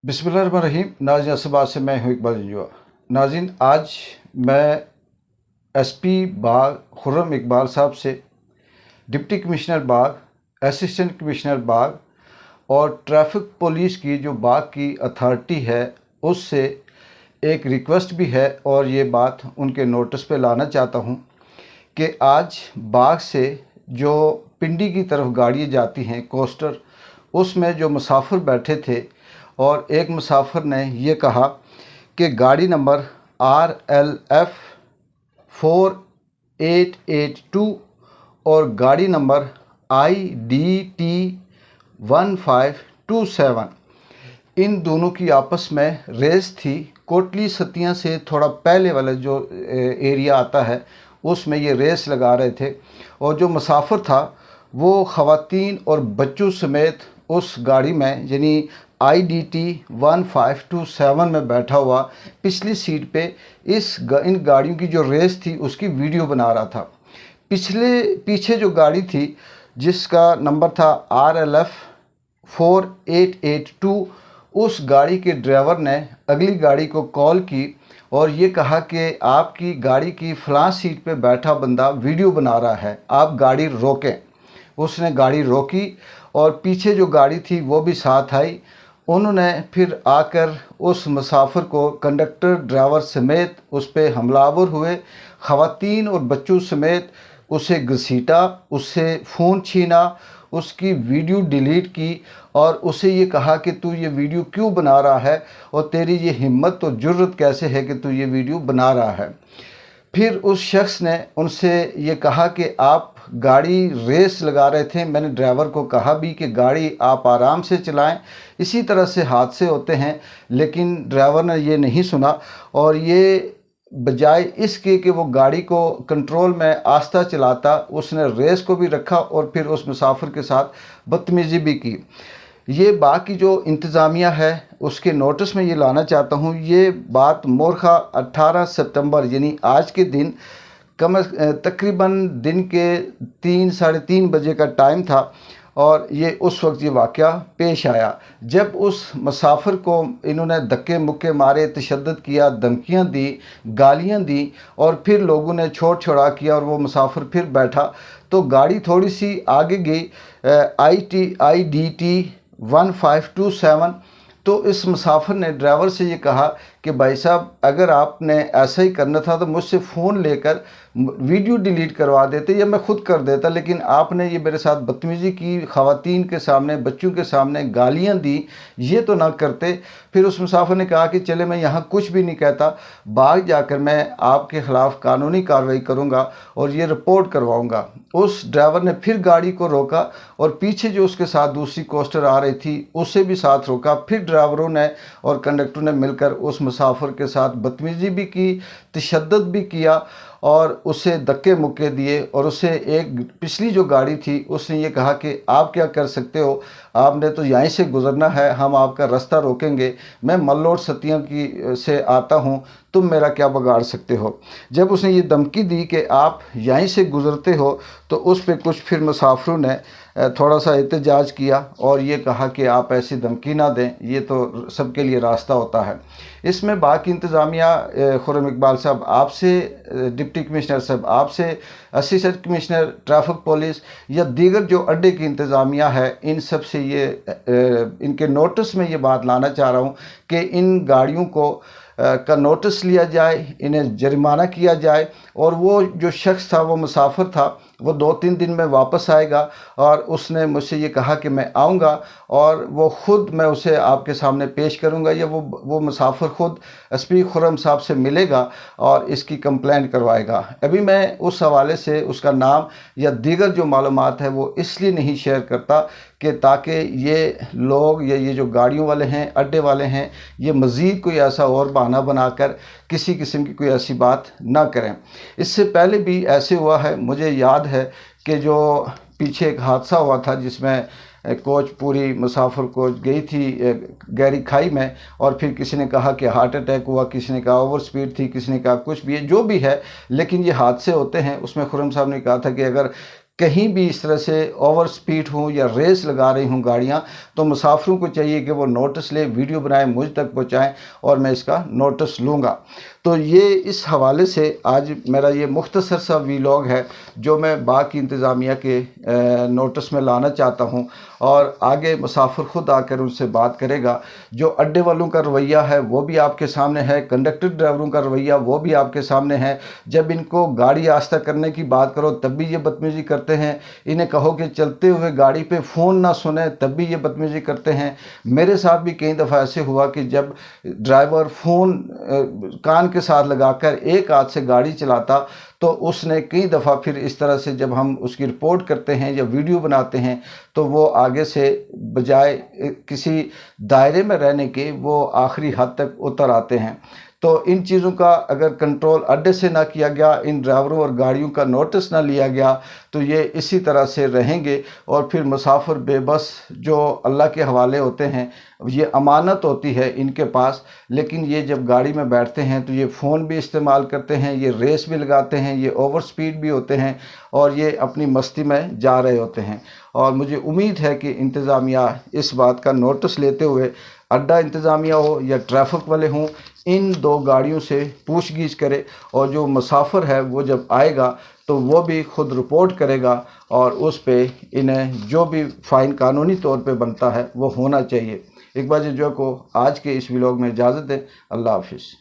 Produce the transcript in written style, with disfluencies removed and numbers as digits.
बिस्मिल्लाहिर्रहमानिर्रहीम। नाज़रीन असबाद से मैं हूँ इकबाल जंजुआ। नाज़रीन आज मैं एसपी बाग खुर्रम इकबाल साहब से डिप्टी कमिश्नर बाग, असिस्टेंट कमिश्नर बाग और ट्रैफिक पुलिस की जो बाग की अथॉरिटी है उससे एक रिक्वेस्ट भी है और ये बात उनके नोटिस पे लाना चाहता हूँ कि आज बाग से जो पिंडी की तरफ गाड़ियाँ जाती हैं कोस्टर, उसमें जो मुसाफिर बैठे थे और एक मुसाफिर ने ये कहा कि गाड़ी नंबर RLF 4882 और गाड़ी नंबर IDT 1527 इन दोनों की आपस में रेस थी। कोटली सतिया से थोड़ा पहले वाला जो एरिया आता है उसमें ये रेस लगा रहे थे और जो मुसाफिर था वो ख़वातीन और बच्चों समेत उस गाड़ी में यानी IDT 1527 में बैठा हुआ पिछली सीट पे इन गाड़ियों की जो रेस थी उसकी वीडियो बना रहा था। पीछे जो गाड़ी थी जिसका नंबर था RLF 4882, उस गाड़ी के ड्राइवर ने अगली गाड़ी को कॉल की और ये कहा कि आपकी गाड़ी की फ़लाँ सीट पे बैठा बंदा वीडियो बना रहा है, आप गाड़ी रोकें। उसने गाड़ी रोकी और पीछे जो गाड़ी थी वो भी साथ आई। उन्होंने फिर आकर उस मुसाफिर को कंडक्टर ड्राइवर समेत उस पर हमलावर हुए, ख़वातीन और बच्चों समेत उसे घसीटा, उससे फ़ोन छीना, उसकी वीडियो डिलीट की और उसे ये कहा कि तू ये वीडियो क्यों बना रहा है और तेरी ये हिम्मत और जुर्रत कैसे है कि तू ये वीडियो बना रहा है। फिर उस शख्स ने उनसे ये कहा कि आप गाड़ी रेस लगा रहे थे, मैंने ड्राइवर को कहा भी कि गाड़ी आप आराम से चलाएं, इसी तरह से हादसे होते हैं, लेकिन ड्राइवर ने ये नहीं सुना और ये बजाय इसके कि वो गाड़ी को कंट्रोल में आस्ता चलाता उसने रेस को भी रखा और फिर उस मुसाफिर के साथ बदतमीज़ी भी की। ये बाकी जो इंतज़ामिया है उसके नोटिस में ये लाना चाहता हूँ। ये बात मोरखा 18 सितंबर यानी आज के दिन तकरीबन दिन के 3 साढ़े 3 बजे का टाइम था और ये उस वक्त ये वाक़या पेश आया जब उस मुसाफिर को इन्होंने धक्के मुक्के मारे, तशद्दुद किया, धमकियाँ दी, गालियाँ दी और फिर लोगों ने छोड़ छोड़ा किया और वो मुसाफिर फिर बैठा तो गाड़ी थोड़ी सी आगे गई IDT 1527। तो इस मुसाफिर ने ड्राइवर से ये कहा कि भाई साहब अगर आपने ऐसा ही करना था तो मुझसे फ़ोन लेकर वीडियो डिलीट करवा देते या मैं ख़ुद कर देता, लेकिन आपने ये मेरे साथ बदतमीज़ी की, ख़वातीन के सामने, बच्चों के सामने गालियां दी, ये तो ना करते। फिर उस मुसाफिर ने कहा कि चले मैं यहाँ कुछ भी नहीं कहता, बाहर जाकर मैं आपके ख़िलाफ़ कानूनी कार्रवाई करूँगा और ये रिपोर्ट करवाऊँगा। उस ड्राइवर ने फिर गाड़ी को रोका और पीछे जो उसके साथ दूसरी कोस्टर आ रही थी उसे भी साथ रोका। फिर ड्राइवरों ने और कंडक्टर ने मिलकर उस मुसाफिर के साथ बदतमीज़ी भी की, तशद्दुद भी किया और उसे धक्के मुक्के दिए और उसे एक पिछली जो गाड़ी थी उसने ये कहा कि आप क्या कर सकते हो, आपने तो यहीं से गुज़रना है, हम आपका रास्ता रोकेंगे, मैं मल्लोड सतिया की से आता हूँ, तुम मेरा क्या बिगाड़ सकते हो। जब उसने ये धमकी दी कि आप यहीं से गुज़रते हो तो उस पर कुछ फिर मुसाफिरों ने थोड़ा सा एहतजाज किया और ये कहा कि आप ऐसी धमकी ना दें, ये तो सबके लिए रास्ता होता है। इसमें बाकी इंतज़ामिया खुर्रम इकबाल साहब आपसे, डिप्टी कमिश्नर साहब आपसे, असिस्टेंट कमिश्नर ट्रैफिक पुलिस या दीगर जो अड्डे की इंतज़ामिया है, इन सब से ये इनके नोटिस में ये बात लाना चाह रहा हूँ कि इन गाड़ियों को का नोटिस लिया जाए, इन्हें जुर्माना किया जाए और वो जो शख्स था, वो मुसाफिर था, वो 2-3 दिन में वापस आएगा और उसने मुझसे ये कहा कि मैं आऊँगा और वो ख़ुद मैं उसे आपके सामने पेश करूँगा या वो मुसाफिर ख़ुद एसपी खुर्रम साहब से मिलेगा और इसकी कंप्लेंट करवाएगा। अभी मैं उस हवाले से उसका नाम या दीगर जो मालूमात है वो इसलिए नहीं शेयर करता कि ताकि ये लोग या ये जो गाड़ियों वाले हैं, अड्डे वाले हैं, ये मज़ीद कोई ऐसा और बहाना बनाकर किसी किस्म की कोई ऐसी बात ना करें। इससे पहले भी ऐसे हुआ है, मुझे याद है कि जो पीछे एक हादसा हुआ था जिसमें कोच पूरी मुसाफिर कोच गई थी गहरी खाई में और फिर किसी ने कहा कि हार्ट अटैक हुआ, किसी ने कहा ओवर स्पीड थी, किसी ने कहा कुछ भी है, जो भी है, लेकिन ये हादसे होते हैं। उसमें खुर्रम साहब ने कहा था कि अगर कहीं भी इस तरह से ओवर स्पीड हो या रेस लगा रही हूँ गाड़ियाँ, तो मुसाफिरों को चाहिए कि वो नोटिस ले, वीडियो बनाएं, मुझ तक पहुँचाएं और मैं इसका नोटिस लूँगा। तो ये इस हवाले से आज मेरा ये मुख्तसर सा वीलॉग है जो मैं बाकी इंतज़ामिया के नोटिस में लाना चाहता हूँ, और आगे मुसाफिर ख़ुद आकर उनसे बात करेगा। जो अड्डे वालों का रवैया है वो भी आपके सामने है, कंडक्टर ड्राइवरों का रवैया वो भी आपके सामने है। जब इनको गाड़ी आस्ता करने की बात करो तब भी ये बदतमीज़ी करते हैं, इन्हें कहो कि चलते हुए गाड़ी पे फ़ोन ना सुने तब भी ये बदतमीज़ी करते हैं। मेरे साथ भी कई दफ़ा ऐसे हुआ कि जब ड्राइवर फ़ोन कान के साथ लगाकर एक हाथ से गाड़ी चलाता, तो उसने कई दफ़ा फिर इस तरह से जब हम उसकी रिपोर्ट करते हैं या वीडियो बनाते हैं तो वो आगे से बजाय किसी दायरे में रहने के वो आखिरी हद तक उतर आते हैं। तो इन चीज़ों का अगर कंट्रोल अड्डे से ना किया गया, इन ड्राइवरों और गाड़ियों का नोटिस ना लिया गया, तो ये इसी तरह से रहेंगे और फिर मुसाफिर बेबस जो अल्लाह के हवाले होते हैं, ये अमानत होती है इनके पास, लेकिन ये जब गाड़ी में बैठते हैं तो ये फ़ोन भी इस्तेमाल करते हैं, ये रेस भी लगाते हैं, ये ओवर स्पीड भी होते हैं और ये अपनी मस्ती में जा रहे होते हैं। और मुझे उम्मीद है कि इंतज़ामिया इस बात का नोटिस लेते हुए, अड्डा इंतज़ामिया हो या ट्रैफिक वाले हों, इन दो गाड़ियों से पूछगिछ करे और जो मुसाफिर है वो जब आएगा तो वो भी ख़ुद रिपोर्ट करेगा और उस पे इन्हें जो भी फ़ाइन कानूनी तौर पे बनता है वो होना चाहिए। इकबाल जज्वा को आज के इस व्लॉग में इजाज़त दें। अल्लाह हाफिज़।